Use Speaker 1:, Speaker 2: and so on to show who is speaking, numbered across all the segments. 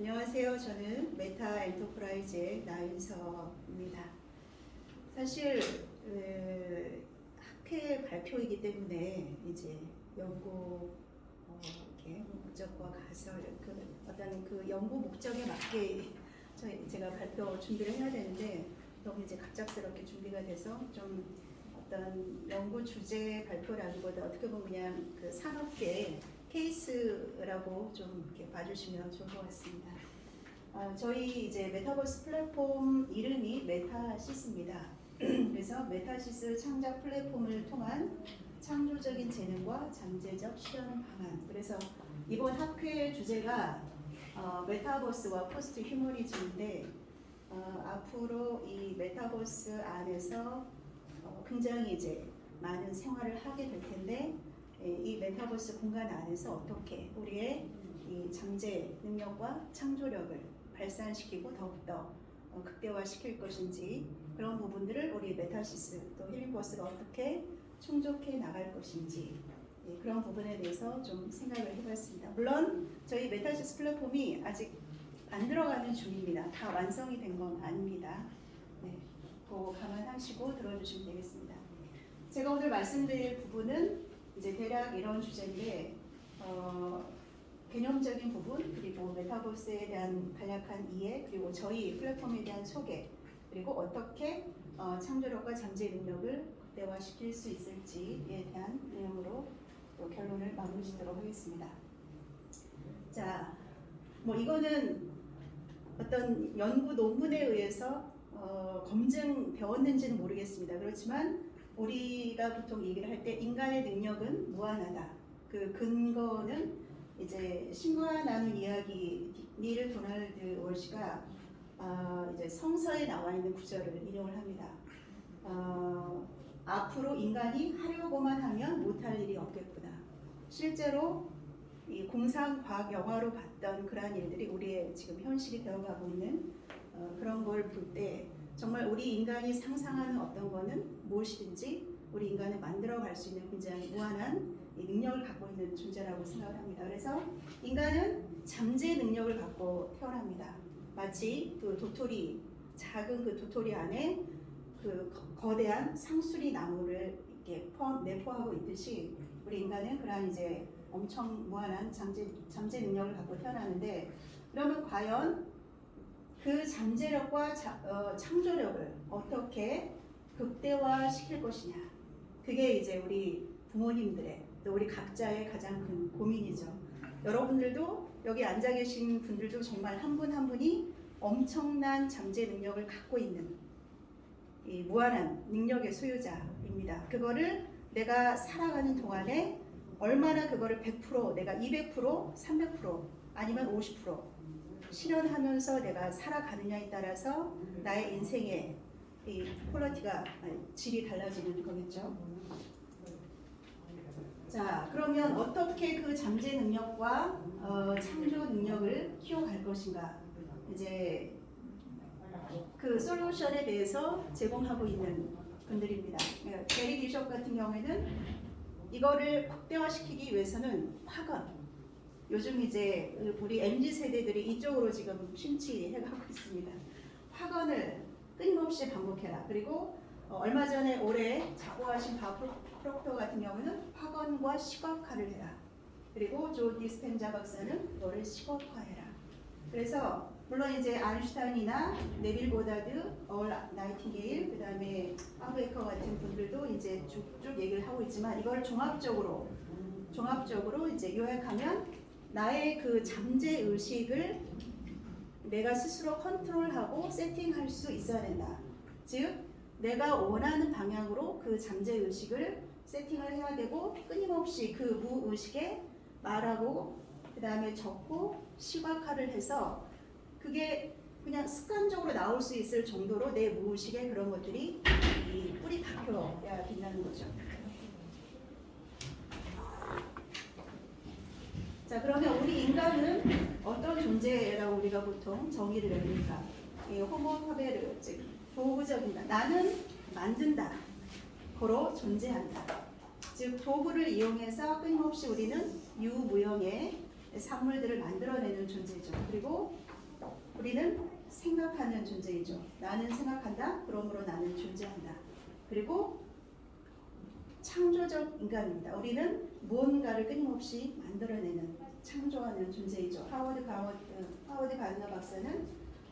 Speaker 1: 안녕하세요. 저는 메타 엔터프라이즈의 나윤서입니다. 사실 학회 발표이기 때문에 이제 연구 이렇게 목적과 가설 어떤 그 연구 목적에 맞게 제가 발표 준비를 해야 되는데 너무 이제 갑작스럽게 준비가 돼서 좀 어떤 연구 주제 발표라기보다 어떻게 보면 그냥 그 산업계 케이스라고 좀 이렇게 봐주시면 좋을 것 같습니다. 저희 이제 메타버스 플랫폼 이름이 메타시스입니다. 그래서 메타시스 창작 플랫폼을 통한 창조적인 재능과 잠재적 실현 방안. 그래서 이번 학회 주제가 메타버스와 포스트 휴머니즘인데 앞으로 이 메타버스 안에서 굉장히 이제 많은 생활을 하게 될 텐데 이 메타버스 공간 안에서 어떻게 우리의 이 잠재 능력과 창조력을 발산시키고 더욱더 극대화시킬 것인지 그런 부분들을 우리 메타시스 또 힐링버스가 어떻게 충족해 나갈 것인지 그런 부분에 대해서 좀 생각을 해봤습니다. 물론 저희 메타시스 플랫폼이 아직 안 들어가는 중입니다. 다 완성이 된 건 아닙니다. 네, 그거 감안하시고 들어주시면 되겠습니다. 제가 오늘 말씀드릴 부분은 이제 대략 이런 주제인데 개념적인 부분 그리고 메타버스에 대한 간략한 이해 그리고 저희 플랫폼에 대한 소개 그리고 어떻게 창조력과 잠재 능력을 극대화시킬 수 있을지에 대한 내용으로 또 결론을 마무리 짓도록 하겠습니다. 자, 뭐 이거는 어떤 연구 논문에 의해서 검증되었는지는 모르겠습니다. 그렇지만 우리가 보통 얘기를 할 때 인간의 능력은 무한하다. 그 근거는 이제 신과 나눈 이야기 닐 도널드 월시가 이제 성서에 나와 있는 구절을 인용을 합니다. 앞으로 인간이 하려고만 하면 못할 일이 없겠구나. 실제로 이 공상과학 영화로 봤던 그러한 일들이 우리의 지금 현실이 되어가고 있는 그런 걸 볼 때 정말 우리 인간이 상상하는 어떤 거는 무엇이든지 우리 인간을 만들어갈 수 있는 굉장히 무한한 이 능력을 갖고 있는 존재라고 생각을 합니다. 그래서 인간은 잠재 능력을 갖고 태어납니다. 마치 그 도토리, 작은 그 도토리 안에 그 거대한 상수리 나무를 이렇게 내포하고 있듯이 우리 인간은 그러한 이제 엄청 무한한 잠재 능력을 갖고 태어나는데 그러면 과연 그 잠재력과 창조력을 어떻게 극대화시킬 것이냐 그게 이제 우리 부모님들의 또 우리 각자의 가장 큰 고민이죠. 여러분들도 여기 앉아 계신 분들도 정말 한 분 한 분이 엄청난 잠재 능력을 갖고 있는 이 무한한 능력의 소유자입니다. 그거를 내가 살아가는 동안에 얼마나 그거를 100%, 내가 200%, 300% 아니면 50% 실현하면서 내가 살아가느냐에 따라서 나의 인생의 이 퀄리티가 질이 달라지는 거겠죠. 자, 그러면 어떻게 그 잠재 능력과 창조 능력을 키워갈 것인가? 이제 그 솔루션에 대해서 제공하고 있는 분들입니다. 게리 비숍 같은 경우에는 이거를 극대화시키기 위해서는 학원, 요즘 이제 우리 MZ 세대들이 이쪽으로 지금 심취해가고 있습니다. 학원을 끊임없이 반복해라. 그리고 얼마 전에 올해 작고하신 밥 프록터 같은 경우는 학원과 시각화를 해라. 그리고 조 디스펜자 박사는 너를 시각화해라. 그래서 물론 이제 아인슈타인이나 네빌 고다드, 얼 나이팅게일, 그 다음에 아베커 같은 분들도 이제 쭉쭉 얘기를 하고 있지만 이걸 종합적으로 이제 요약하면 나의 그 잠재 의식을 내가 스스로 컨트롤하고 세팅할 수 있어야 된다. 즉 내가 원하는 방향으로 그 잠재 의식을 세팅을 해야 되고 끊임없이 그 무의식에 말하고 그 다음에 적고 시각화를 해서 그게 그냥 습관적으로 나올 수 있을 정도로 내 무의식에 그런 것들이 이 뿌리 박혀야 된다는 거죠. 자, 그러면 우리 인간은 어떤 존재라고 우리가 보통 정의를 내립니까? 호모 파베르, 즉 도구적이다. 나는 만든다. 고로 존재한다. 즉 도구를 이용해서 끊임없이 우리는 유무형의 산물들을 만들어내는 존재죠. 그리고 우리는 생각하는 존재이죠. 나는 생각한다. 그러므로 나는 존재한다. 그리고 창조적 인간입니다. 우리는 무언가를 끊임없이 만들어내는 창조하는 존재이죠. 하워드 가드너 박사는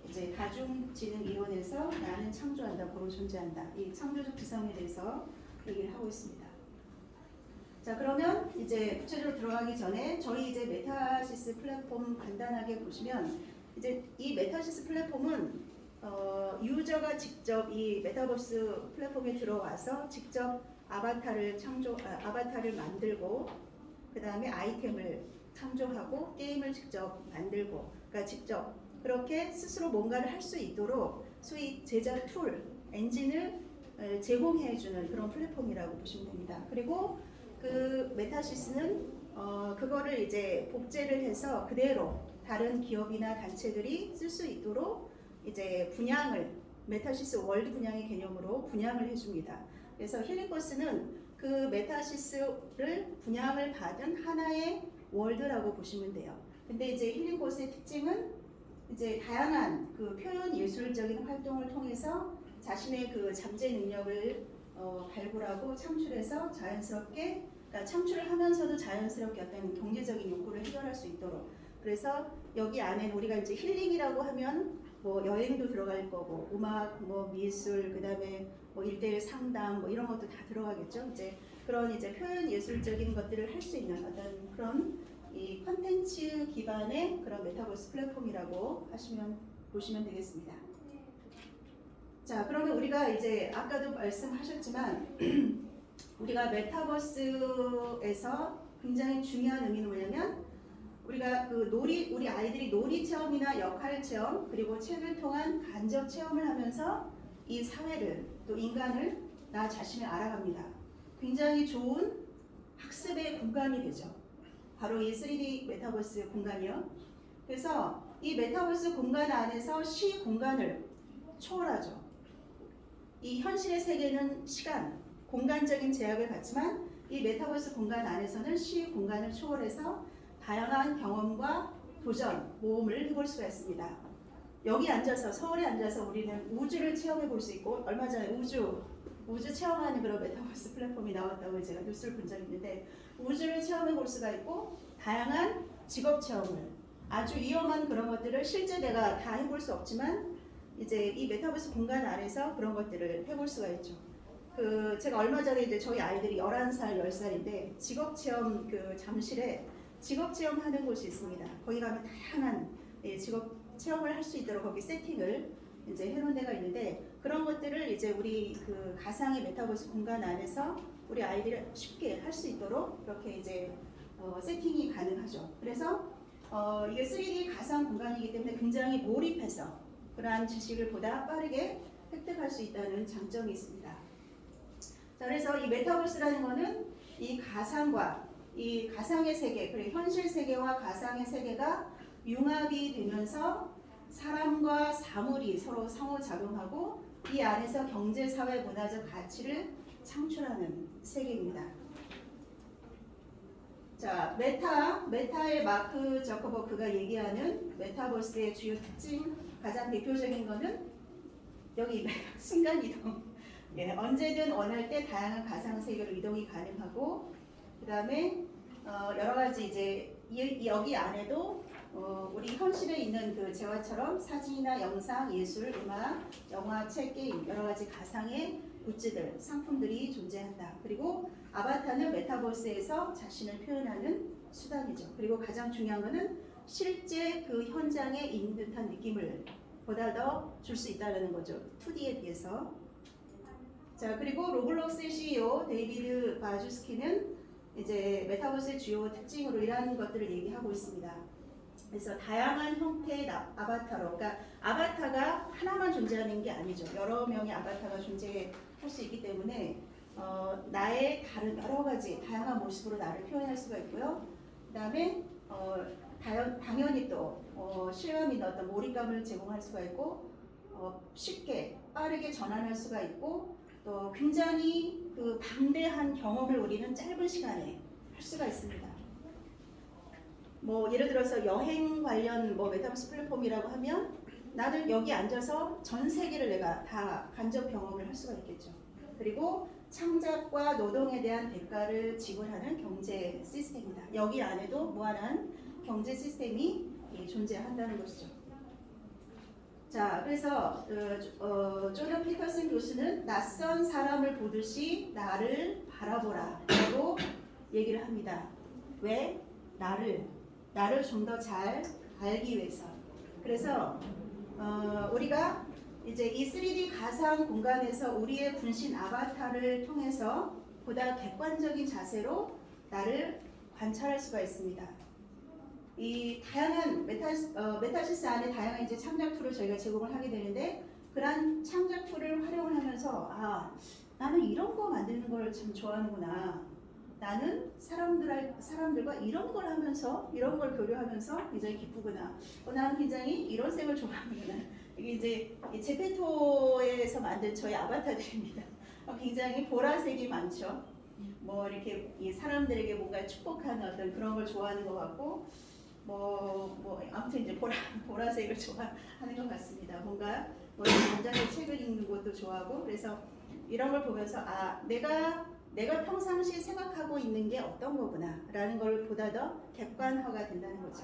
Speaker 1: 이제 다중지능 이론에서 나는 창조한다, 고로 존재한다. 이 창조적 지성에 대해서 얘기를 하고 있습니다. 자, 그러면 이제 구체적으로 들어가기 전에 저희 이제 메타시스 플랫폼 간단하게 보시면 이제 이 메타시스 플랫폼은 유저가 직접 이 메타버스 플랫폼에 들어와서 직접 아바타를 만들고 그 다음에 아이템을 창조하고 게임을 직접 만들고 그러니까 직접 그렇게 스스로 뭔가를 할 수 있도록 소위 제작 툴, 엔진을 제공해주는 그런 플랫폼이라고 보시면 됩니다. 그리고 그 메타시스는 그거를 이제 복제를 해서 그대로 다른 기업이나 단체들이 쓸 수 있도록 이제 분양을 메타시스 월드 분양의 개념으로 분양을 해줍니다. 그래서 힐링코스는 그 메타시스를 분양을 받은 하나의 월드라고 보시면 돼요. 근데 이제 힐링코스의 특징은 이제 다양한 그 표현 예술적인 활동을 통해서 자신의 그 잠재 능력을 발굴하고 창출해서 자연스럽게 그러니까 창출을 하면서도 자연스럽게 어떤 경제적인 욕구를 해결할 수 있도록 그래서 여기 안에 우리가 이제 힐링이라고 하면 뭐 여행도 들어갈 거고 음악, 뭐 미술, 그다음에 뭐 1:1 상담 뭐 이런 것도 다 들어가겠죠. 이제 그런 이제 표현 예술적인 것들을 할 수 있는 어떤 그런 이 컨텐츠 기반의 그런 메타버스 플랫폼이라고 보시면 되겠습니다. 자, 그러면 우리가 이제 아까도 말씀하셨지만 우리가 메타버스에서 굉장히 중요한 의미는 뭐냐면 우리가 그 우리 아이들이 놀이 체험이나 역할 체험 그리고 책을 통한 간접 체험을 하면서 이 사회를 또 인간을 나 자신을 알아갑니다. 굉장히 좋은 학습의 공간이 되죠. 바로 이 3D 메타버스 공간이요. 그래서 이 메타버스 공간 안에서 시 공간을 초월하죠. 이 현실의 세계는 시간, 공간적인 제약을 갖지만 이 메타버스 공간 안에서는 시 공간을 초월해서 다양한 경험과 도전, 모험을 해볼 수가 있습니다. 여기 앉아서 서울에 앉아서 우리는 우주를 체험해 볼 수 있고 얼마 전에 우주 체험하는 그런 메타버스 플랫폼이 나왔다고 제가 뉴스를 본 적이 있는데 우주를 체험해 볼 수가 있고 다양한 직업 체험을 아주 위험한 그런 것들을 실제 내가 다 해볼 수 없지만 이제 이 메타버스 공간 안에서 그런 것들을 해볼 수가 있죠. 그 제가 얼마 전에 이제 저희 아이들이 11살, 10살인데 직업 체험 그 잠실에 직업 체험하는 곳이 있습니다. 거기 가면 다양한 직업 체험을 할 수 있도록 거기 세팅을 이제 해놓은 데가 있는데 그런 것들을 이제 우리 그 가상의 메타버스 공간 안에서 우리 아이들이 쉽게 할 수 있도록 이렇게 이제 세팅이 가능하죠. 그래서 이게 3D 가상 공간이기 때문에 굉장히 몰입해서 그러한 지식을 보다 빠르게 획득할 수 있다는 장점이 있습니다. 자, 그래서 이 메타버스라는 거는 이 가상과 이 가상의 세계, 그리고 현실 세계와 가상의 세계가 융합이 되면서 사람과 사물이 서로 상호작용하고 이 안에서 경제, 사회, 문화적 가치를 창출하는 세계입니다. 자, 메타의 마크 저커버그가 얘기하는 메타버스의 주요 특징, 가장 대표적인 거는 여기 순간이동. 예, 언제든 원할 때 다양한 가상 세계로 이동이 가능하고, 그 다음에 여러 가지 이제 여기 안에도 우리 현실에 있는 그 재화처럼 사진이나 영상, 예술, 음악, 영화, 책, 게임 여러 가지 가상의 굿즈들, 상품들이 존재한다. 그리고 아바타는 메타버스에서 자신을 표현하는 수단이죠. 그리고 가장 중요한 것은 실제 그 현장에 있는 듯한 느낌을 보다 더 줄 수 있다는 거죠. 2D에 비해서. 자, 그리고 로블록스의 CEO 데이비드 바주스키는 이제 메타버스의 주요 특징으로 이러한 것들을 얘기하고 있습니다. 그래서 다양한 형태의 아바타로, 그러니까 아바타가 하나만 존재하는 게 아니죠. 여러 명의 아바타가 존재할 수 있기 때문에 나의 다른 여러 가지 다양한 모습으로 나를 표현할 수가 있고요. 그 다음에 당연히 또 실감이나 어떤 몰입감을 제공할 수가 있고 쉽게 빠르게 전환할 수가 있고 또 굉장히 그 방대한 경험을 우리는 짧은 시간에 할 수가 있습니다. 뭐 예를 들어서 여행 관련 뭐 메타버스 플랫폼이라고 하면 나는 여기 앉아서 전 세계를 내가 다 간접 경험을 할 수가 있겠죠. 그리고 창작과 노동에 대한 대가를 지불하는 경제 시스템이다. 여기 안에도 무한한 경제 시스템이 존재한다는 것이죠. 자, 그래서 조던 피터슨 교수는 낯선 사람을 보듯이 나를 바라보라 라고 얘기를 합니다. 왜? 나를 좀 더 잘 알기 위해서. 그래서 우리가 이제 이 3D 가상 공간에서 우리의 분신 아바타를 통해서 보다 객관적인 자세로 나를 관찰할 수가 있습니다. 이 다양한 메타시스 안에 다양한 이제 창작 툴을 저희가 제공을 하게 되는데, 그러한 창작 툴을 활용을 하면서 나는 이런 거 만드는 걸 참 좋아하는구나. 나는 사람들과 이런 걸 하면서 이런 걸 교류하면서 굉장히 기쁘구나. 나는 굉장히 이런 셈을 좋아하는구나. 이게 이제 제페토에서 만든 저희 아바타들입니다. 굉장히 보라색이 많죠. 뭐 이렇게 이 사람들에게 뭔가 축복하는 어떤 그런 걸 좋아하는 것 같고, 뭐 아무튼 이제 보라색을 좋아하는 것 같습니다. 뭔가 뭐 원작의 책을 읽는 것도 좋아하고, 그래서 이런 걸 보면서 내가 평상시에 생각하고 있는 게 어떤 거구나 라는 걸 보다 더 객관화가 된다는 거죠.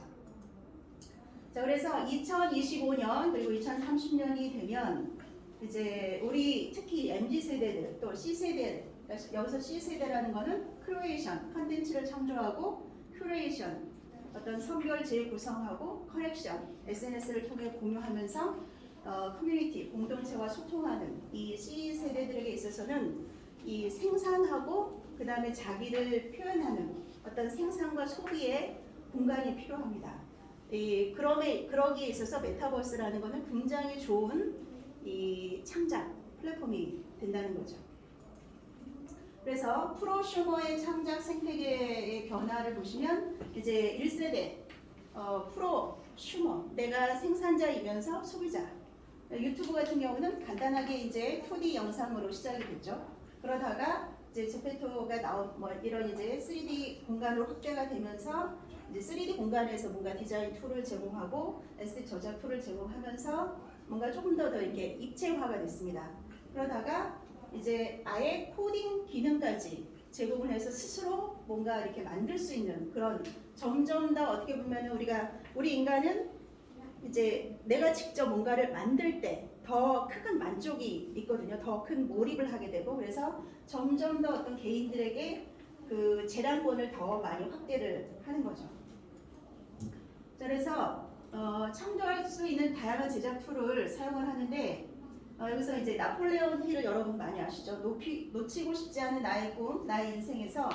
Speaker 1: 자, 그래서 2025년 그리고 2030년이 되면 이제 우리 특히 MZ세대들 또 C세대, 여기서 C세대라는 거는 크리에이션, 컨텐츠를 창조하고 큐레이션, 어떤 선별 재구성하고 커렉션, SNS를 통해 공유하면서 커뮤니티, 공동체와 소통하는 이 C세대들에게 있어서는 이 생산하고 그 다음에 자기를 표현하는 어떤 생산과 소비의 공간이 필요합니다. 그러기에 있어서 메타버스라는 것은 굉장히 좋은 이 창작 플랫폼이 된다는 거죠. 그래서 프로슈머의 창작 생태계의 변화를 보시면 이제 1세대 프로슈머, 내가 생산자이면서 소비자. 유튜브 같은 경우는 간단하게 이제 2D 영상으로 시작이 됐죠. 그러다가 이제 제페토가 나온 뭐 이런 이제 3D 공간으로 확대가 되면서 이제 3D 공간에서 뭔가 디자인 툴을 제공하고 에스테 저작 툴을 제공하면서 뭔가 조금 더 이렇게 입체화가 됐습니다. 그러다가 이제 아예 코딩 기능까지 제공을 해서 스스로 뭔가 이렇게 만들 수 있는 그런, 점점 더 어떻게 보면 우리 인간은 이제 내가 직접 뭔가를 만들 때 더 큰 만족이 있거든요. 더 큰 몰입을 하게 되고, 그래서 점점 더 어떤 개인들에게 그 재량권을 더 많이 확대를 하는 거죠. 자, 그래서 창조할 수 있는 다양한 제작 툴을 사용을 하는데, 여기서 이제 나폴레온 힐을 여러분 많이 아시죠? 놓치고 싶지 않은 나의 꿈, 나의 인생에서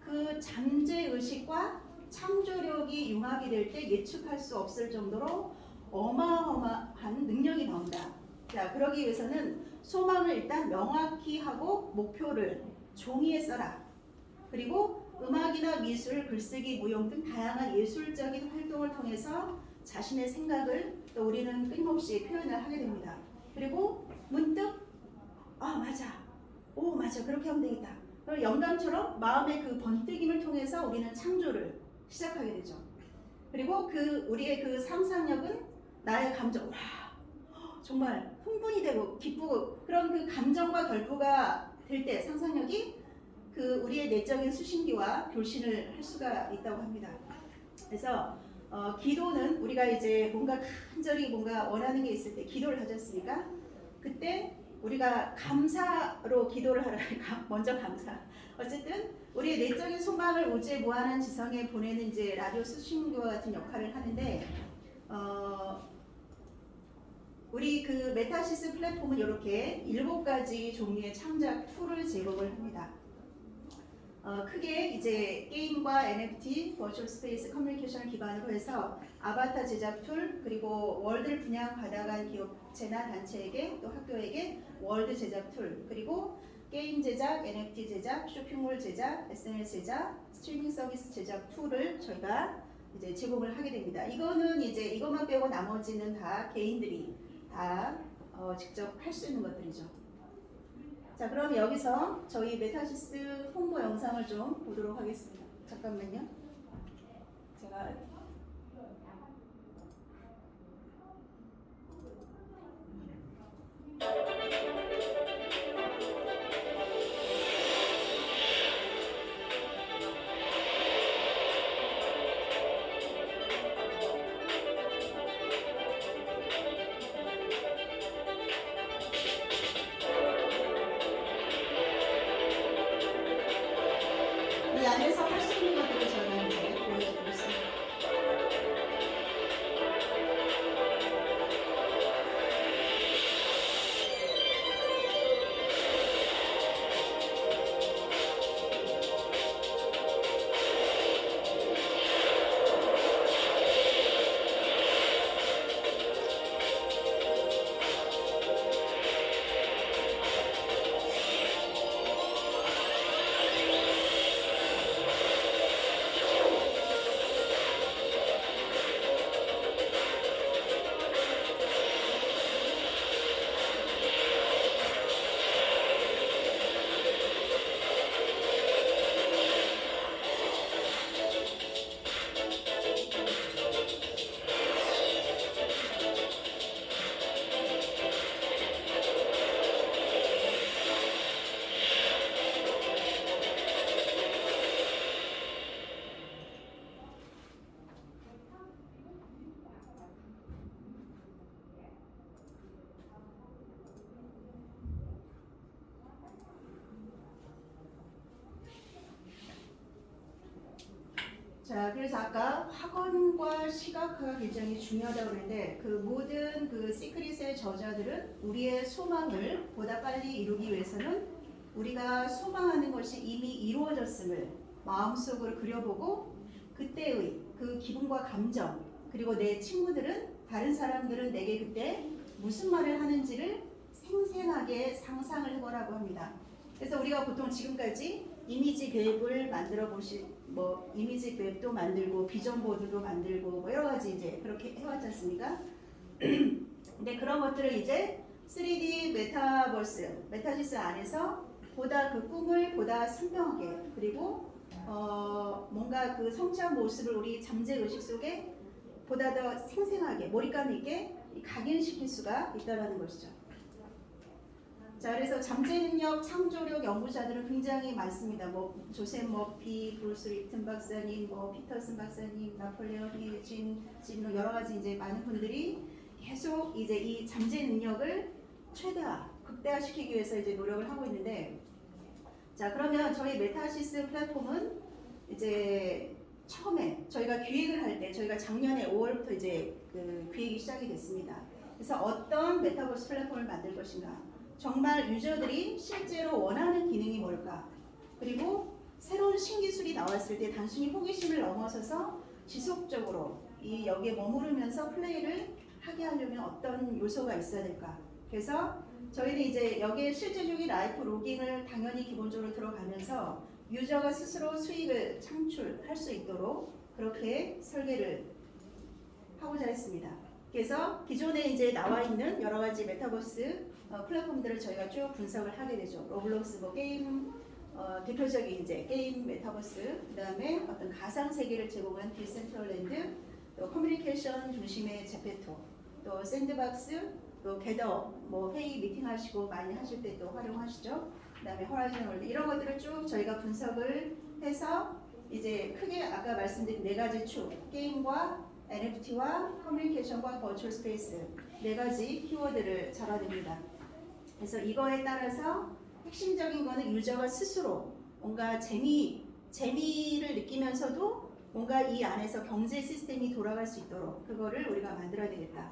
Speaker 1: 그 잠재의식과 창조력이 융합이 될 때 예측할 수 없을 정도로 어마어마한 능력이 나온다. 자, 그러기 위해서는 소망을 일단 명확히 하고 목표를 종이에 써라. 그리고 음악이나 미술, 글쓰기, 무용 등 다양한 예술적인 활동을 통해서 자신의 생각을 또 우리는 끊임없이 표현을 하게 됩니다. 그리고 문득 맞아, 그렇게 하면 되겠다. 그리고 영감처럼 마음의 그 번뜩임을 통해서 우리는 창조를 시작하게 되죠. 그리고 우리의 그 상상력은 나의 감정, 정말 흥분이 되고 기쁘고 그런 그 감정과 결부가 될 때 상상력이 우리의 내적인 수신기와 교신을 할 수가 있다고 합니다. 그래서 기도는 우리가 이제 뭔가 간절히 뭔가 원하는 게 있을 때 기도를 하지 않습니까? 그때 우리가 감사로 기도를 하라니까 먼저 감사. 어쨌든 우리의 내적인 소망을 우주의 무한한 지성에 보내는 이제 라디오 수신기와 같은 역할을 하는데, 우리 그 메타시스 플랫폼은 이렇게 7가지 종류의 창작 툴을 제공을 합니다. 크게 이제 게임과 NFT, 버추얼 스페이스 커뮤니케이션을 기반으로 해서 아바타 제작 툴, 그리고 월드를 분양받아간 기업체나 단체에게 또 학교에게 월드 제작 툴, 그리고 게임 제작, NFT 제작, 쇼핑몰 제작, SNS 제작, 스트리밍 서비스 제작 툴을 저희가 이제 제공을 하게 됩니다. 이거는 이제 이것만 빼고 나머지는 다 개인들이 다 직접 할 수 있는 것들이죠. 자, 그럼 여기서 저희 메타시스 홍보 영상을 좀 보도록 하겠습니다. 잠깐만요. 제가 그래서 아까 확언과 시각화가 굉장히 중요하다고 그랬는데 그 모든 그 시크릿의 저자들은 우리의 소망을 보다 빨리 이루기 위해서는 우리가 소망하는 것이 이미 이루어졌음을 마음속으로 그려보고 그때의 그 기분과 감정 그리고 내 친구들은 다른 사람들은 내게 그때 무슨 말을 하는지를 생생하게 상상을 해보라고 합니다. 그래서 우리가 보통 지금까지 이미지 계획을 만들어 보시 뭐 이미지 계획도 만들고 비전 보드도 만들고 뭐 여러 가지 이제 그렇게 해왔지 않습니까? 근데 그런 것들을 이제 3D 메타버스, 메타시스 안에서 보다 그 꿈을 보다 선명하게 그리고 뭔가 그 성취한 모습을 우리 잠재 의식 속에 보다 더 생생하게 몰입감 있게 각인시킬 수가 있다는 것이죠. 자, 그래서 잠재 능력, 창조력 연구자들은 굉장히 많습니다. 뭐 조셉 머피, 브루스 리튼 박사님, 뭐 피터슨 박사님, 나폴레온 힐, 진로 여러 가지 이제 많은 분들이 계속 이제 이 잠재 능력을 최대화, 극대화시키기 위해서 이제 노력을 하고 있는데, 자 그러면 저희 메타시스 플랫폼은 이제 처음에 저희가 기획을 할 때 저희가 작년에 5월부터 이제 그 기획이 시작이 됐습니다. 그래서 어떤 메타버스 플랫폼을 만들 것인가, 정말 유저들이 실제로 원하는 기능이 뭘까, 그리고 새로운 신기술이 나왔을 때 단순히 호기심을 넘어서서 지속적으로 이 여기에 머무르면서 플레이를 하게 하려면 어떤 요소가 있어야 될까. 그래서 저희는 이제 여기에 실제적인 라이프 로깅을 당연히 기본적으로 들어가면서 유저가 스스로 수익을 창출할 수 있도록 그렇게 설계를 하고자 했습니다. 그래서 기존에 이제 나와 있는 여러 가지 메타버스 플랫폼들을 저희가 쭉 분석을 하게 되죠. 로블록스 뭐 게임 대표적인 이제 게임 메타버스, 그다음에 어떤 가상 세계를 제공한 디센트럴랜드, 또 커뮤니케이션 중심의 제페토, 또 샌드박스, 또 게더 뭐 회의 미팅 하시고 많이 하실 때 또 활용하시죠. 그다음에 호라이즌 월드 이런 것들을 쭉 저희가 분석을 해서 이제 크게 아까 말씀드린 네 가지 축, 게임과 NFT와 커뮤니케이션과 버추얼 스페이스 네 가지 키워드를 잡아냅니다. 그래서 이거에 따라서 핵심적인 거는 유저가 스스로 뭔가 재미를 느끼면서도 뭔가 이 안에서 경제 시스템이 돌아갈 수 있도록 그거를 우리가 만들어야 되겠다.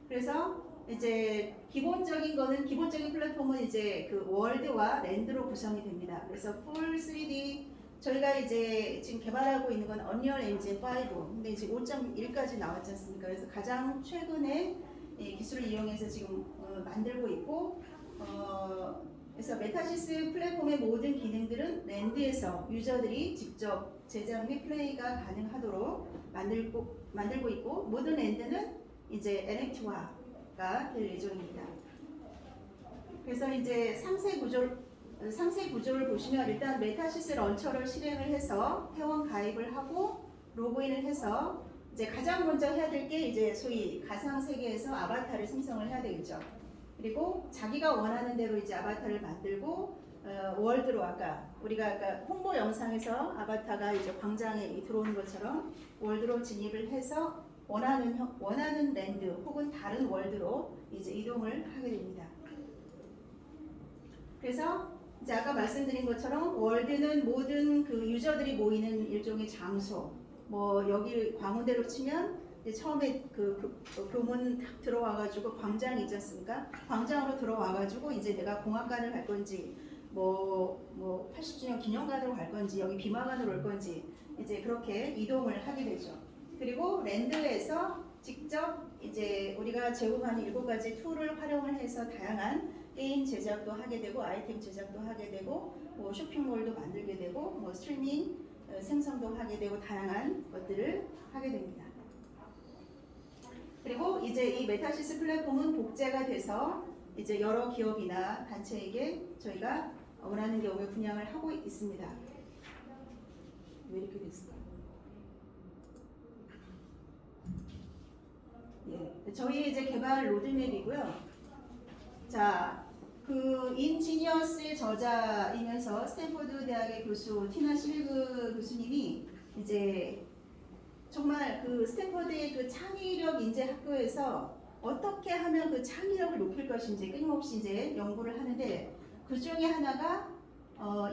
Speaker 1: 그래서 이제 기본적인 거는 기본적인 플랫폼은 이제 그 월드와 랜드로 구성이 됩니다. 그래서 풀 3D 저희가 이제 지금 개발하고 있는 건 언리얼 엔진 5, 근데 이제 5.1까지 나왔지 않습니까? 그래서 가장 최근에 기술을 이용해서 지금 만들고 있고, 그래서 메타시스 플랫폼의 모든 기능들은 랜드에서 유저들이 직접 제작 및 플레이가 가능하도록 만들고 있고, 모든 랜드는 이제 NFT화가 될 예정입니다. 그래서 이제 상세 구조를 보시면 일단 메타시스 런처를 실행을 해서 회원 가입을 하고 로그인을 해서 이제 가장 먼저 해야 될 게 이제 소위 가상 세계에서 아바타를 생성을 해야 되겠죠. 그리고 자기가 원하는 대로 이제 아바타를 만들고 월드로 우리가 아까 홍보 영상에서 아바타가 이제 광장에 들어오는 것처럼 월드로 진입을 해서 원하는 랜드 혹은 다른 월드로 이제 이동을 하게 됩니다. 그래서 이제 아까 말씀드린 것처럼 월드는 모든 그 유저들이 모이는 일종의 장소. 뭐 여기 광운대로 치면 이제 처음에 그 교문 딱 들어와가지고 광장이 있지 않습니까? 광장으로 들어와가지고 이제 내가 공학관을 갈 건지 뭐 80주년 기념관으로 갈 건지 여기 비마관으로 올 건지 이제 그렇게 이동을 하게 되죠. 그리고 랜드에서 직접 이제 우리가 제공하는 7가지 툴을 활용을 해서 다양한 게임 제작도 하게 되고 아이템 제작도 하게 되고 뭐 쇼핑몰도 만들게 되고 뭐 스트리밍 생성도 하게 되고 다양한 것들을 하게 됩니다. 그리고 이제 이 메타시스 플랫폼은 복제가 돼서 이제 여러 기업이나 단체에게 저희가 원하는 경우에 분양을 하고 있습니다. 왜 이렇게 됐을까요? 예, 저희 이제 개발 로드맵이고요. 자, 그 인지니어스의 저자이면서 스탠포드 대학의 교수 티나 실그 교수님이 이제 정말 그 스탠포드의 그 창의력 인재 학교에서 어떻게 하면 그 창의력을 높일 것인지 끊임없이 이제 연구를 하는데 그 중에 하나가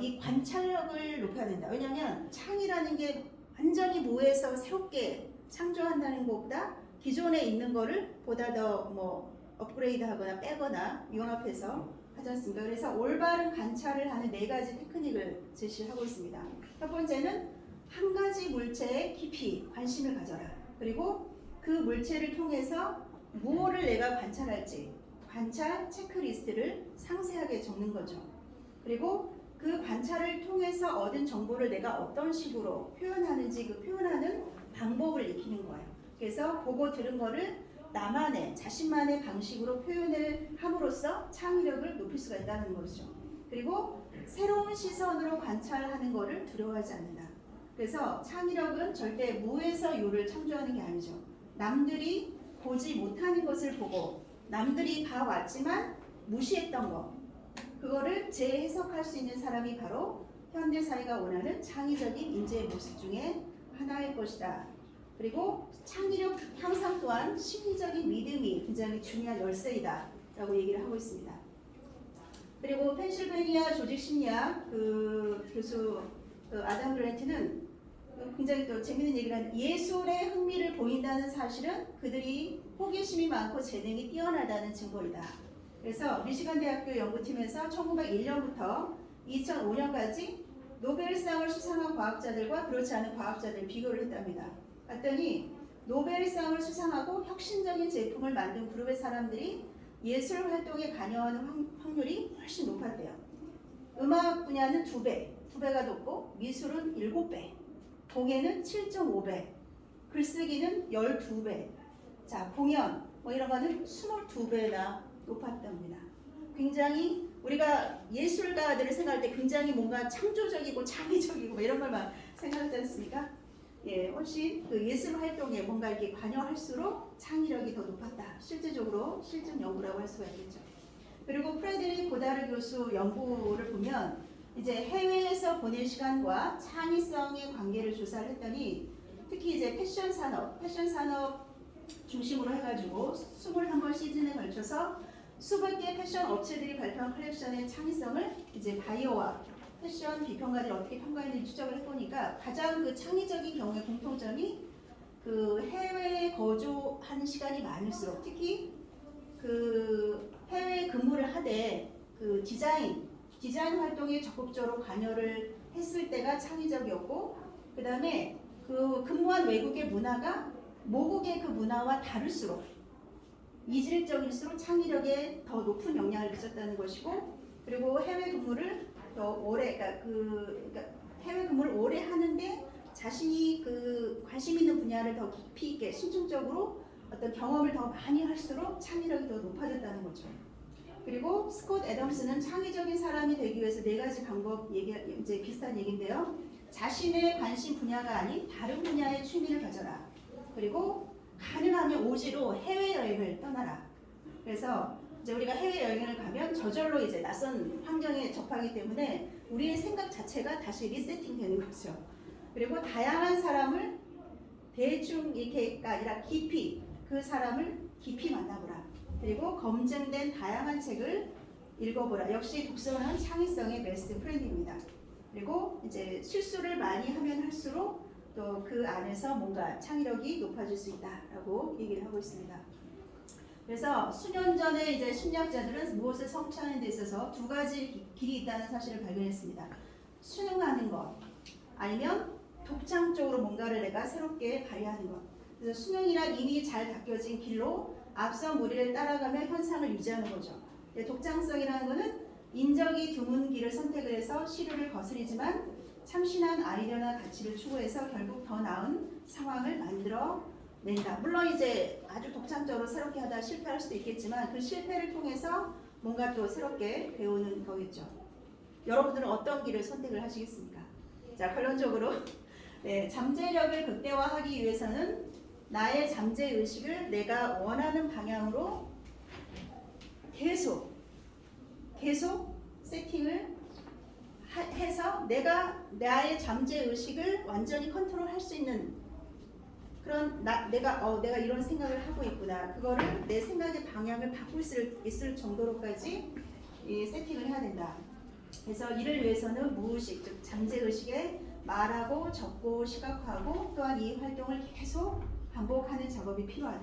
Speaker 1: 이 관찰력을 높여야 된다. 왜냐하면 창의라는 게 완전히 무에서 새롭게 창조한다는 것보다 기존에 있는 거를 보다 더 뭐 업그레이드하거나 빼거나 융합해서 하지 않습니까? 그래서 올바른 관찰을 하는 4가지 테크닉을 제시하고 있습니다. 첫 번째는 한 가지 물체에 깊이 관심을 가져라. 그리고 그 물체를 통해서 무엇을 내가 관찰할지 관찰 체크리스트를 상세하게 적는 거죠. 그리고 그 관찰을 통해서 얻은 정보를 내가 어떤 식으로 표현하는지 그 표현하는 방법을 익히는 거예요. 그래서 보고 들은 거를 나만의 자신만의 방식으로 표현을 함으로써 창의력을 높일 수가 있다는 거죠. 그리고 새로운 시선으로 관찰하는 거를 두려워하지 않는다. 그래서 창의력은 절대 무에서 요를 창조하는 게 아니죠. 남들이 보지 못하는 것을 보고 남들이 봐왔지만 무시했던 것 그거를 재해석할 수 있는 사람이 바로 현대사회가 원하는 창의적인 인재의 모습 중에 하나일 것이다. 그리고 창의력 향상 또한 심리적인 믿음이 굉장히 중요한 열쇠이다 라고 얘기를 하고 있습니다. 그리고 펜실베니아 조직심리학 그 교수 아담 그랜트는 굉장히 또 재밌는 얘기를 하는 예술에 흥미를 보인다는 사실은 그들이 호기심이 많고 재능이 뛰어나다는 증거이다. 그래서 미시간 대학교 연구팀에서 1901년부터 2005년까지 노벨상을 수상한 과학자들과 그렇지 않은 과학자들 비교를 했답니다. 봤더니 노벨상을 수상하고 혁신적인 제품을 만든 그룹의 사람들이 예술 활동에 관여하는 확률이 훨씬 높았대요. 음악 분야는 2배가 높고 미술은 7배, 공예는 7.5배, 글쓰기는 12배, 자 공연 뭐 이런 거는 22배나 높았답니다. 굉장히 우리가 예술가들을 생각할 때 굉장히 뭔가 창조적이고 창의적이고 뭐 이런 걸만 생각하지 않습니까? 예, 훨씬 그 예술 활동에 뭔가 이렇게 관여할수록 창의력이 더 높았다. 실질적으로 실증 연구라고 할 수가 있겠죠. 그리고 프레데릭 고다르 교수 연구를 보면 이제 해외에서 보낸 시간과 창의성의 관계를 조사를 했더니 특히 이제 패션 산업 중심으로 해가지고 21번 시즌에 걸쳐서 수백 개의 패션 업체들이 발표한 컬렉션의 창의성을 이제 바이어와 패션 비평가들이 어떻게 평가했는지 추적을 해보니까 가장 그 창의적인 경우의 공통점이 그 해외에 거주한 시간이 많을수록 특히 그 해외 근무를 하되 그 디자인 활동에 적극적으로 관여를 했을 때가 창의적이었고 그 다음에 그 근무한 외국의 문화가 모국의 그 문화와 다를수록 이질적일수록 창의력에 더 높은 영향을 미쳤다는 것이고 그리고 해외 근무를 더 오래 그러니까 해외 근무를 오래 하는데 자신이 그 관심 있는 분야를 더 깊이 있게 심층적으로 어떤 경험을 더 많이 할수록 창의력이 더 높아졌다는 거죠. 그리고 스콧 애덤스는 창의적인 사람이 되기 위해서 4가지 방법 이제 비슷한 얘기인데요. 자신의 관심 분야가 아닌 다른 분야의 취미를 가져라. 그리고 가능하면 오지로 해외여행을 떠나라. 그래서 이제 우리가 해외여행을 가면 저절로 이제 낯선 환경에 접하기 때문에 우리의 생각 자체가 다시 리세팅되는 거죠. 그리고 다양한 사람을 대충 이렇게가 아니라 깊이 그 사람을 깊이 만나보라. 그리고 검증된 다양한 책을 읽어보라. 역시 독서는 창의성의 베스트 프렌드입니다. 그리고 이제 실수를 많이 하면 할수록 또 그 안에서 뭔가 창의력이 높아질 수 있다라고 얘기를 하고 있습니다. 그래서 수년 전에 이제 심리학자들은 무엇을 성취하는 데 있어서 2가지 길이 있다는 사실을 발견했습니다. 수능하는 것 아니면 독창적으로 뭔가를 내가 새롭게 발휘하는 것. 그래서 수능이란 이미 잘 닦여진 길로 앞선 무리를 따라가며 현상을 유지하는 거죠. 독창성이라는 것은 인적이 드문 길을 선택을 해서 시류를 거스리지만 참신한 아이디어나 가치를 추구해서 결국 더 나은 상황을 만들어 낸다. 물론 이제 아주 독창적으로 새롭게 하다 실패할 수도 있겠지만 그 실패를 통해서 뭔가 또 새롭게 배우는 거겠죠. 여러분들은 어떤 길을 선택을 하시겠습니까? 자, 결론적으로 네, 잠재력을 극대화하기 위해서는 나의 잠재의식을 내가 원하는 방향으로 계속 세팅을 해서 내가 나의 잠재의식을 완전히 컨트롤할 수 있는 그런 내가 이런 생각을 하고 있구나. 그거를 내 생각의 방향을 바꿀 수 있을 정도로까지 세팅을 해야 된다. 그래서 이를 위해서는 무의식, 즉 잠재의식에 말하고 적고 시각화하고 또한 이 활동을 계속 반복하는 작업이 필요하다.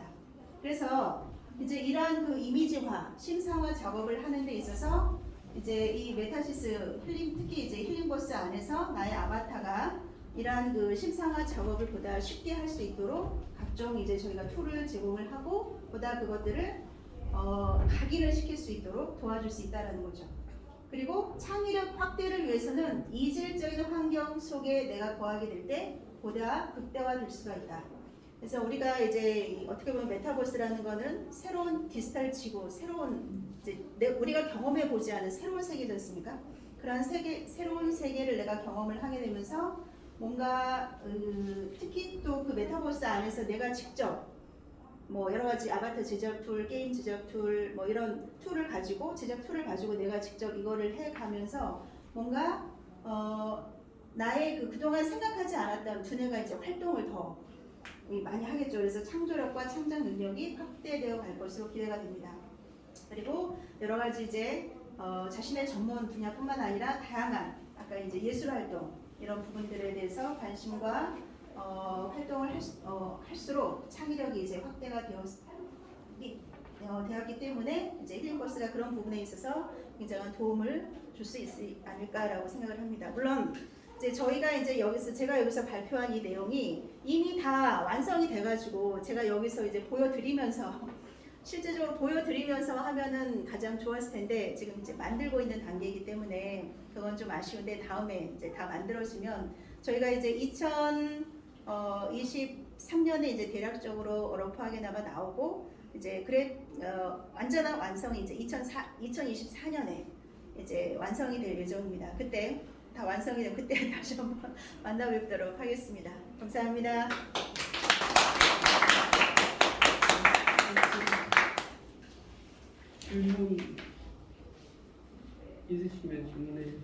Speaker 1: 그래서 이제 이러한 그 이미지화, 심상화 작업을 하는 데 있어서 이제 이 메타시스 힐링, 특히 이제 힐링버스 안에서 나의 아바타가 이러한 그 심상화 작업을 보다 쉽게 할 수 있도록 각종 이제 저희가 툴을 제공을 하고 보다 그것들을 각인을 시킬 수 있도록 도와줄 수 있다는 거죠. 그리고 창의력 확대를 위해서는 이질적인 환경 속에 내가 거하게 될 때 보다 극대화될 수가 있다. 그래서 우리가 이제 어떻게 보면 메타버스라는 거는 새로운 디지털 지구, 새로운 이제 우리가 경험해 보지 않은 새로운 세계지 않습니까? 그런 새로운 세계를 내가 경험을 하게 되면서 뭔가 특히 또 그 메타버스 안에서 내가 직접 뭐 여러 가지 아바타 제작 툴, 게임 제작 툴, 뭐 이런 툴을 가지고 제작 툴을 가지고 내가 직접 이거를 해가면서 뭔가 나의 그동안 생각하지 않았던 두뇌가 이제 활동을 더 많이 하겠죠. 그래서 창조력과 창작 능력이 확대되어 갈 것으로 기대가 됩니다. 그리고 여러 가지 이제 자신의 전문 분야뿐만 아니라 다양한 아까 이제 예술 활동 이런 부분들에 대해서 관심과 활동을 할수록 창의력이 이제 확대가 되었기 때문에 이제 힐링버스가 그런 부분에 있어서 굉장한 도움을 줄 수 있지 않을까라고 생각을 합니다. 물론 이제 저희가 이제 제가 여기서 발표한 이 내용이 이미 다 완성이 돼가지고 제가 여기서 이제 보여드리면서 실제적으로 보여드리면서 하면은 가장 좋았을 텐데 지금 이제 만들고 있는 단계이기 때문에 그건 좀 아쉬운데 다음에 이제 다 만들어지면 저희가 이제 2023년에 이제 대략적으로 러프하게나마 나오고 이제 완전한 완성이 이제 2024년에 이제 완성이 될 예정입니다. 그때 다 완성이 되면 그때 다시 한번 만나 뵙도록 하겠습니다. 감사합니다.
Speaker 2: 질문 있으시면 질문해 주세요.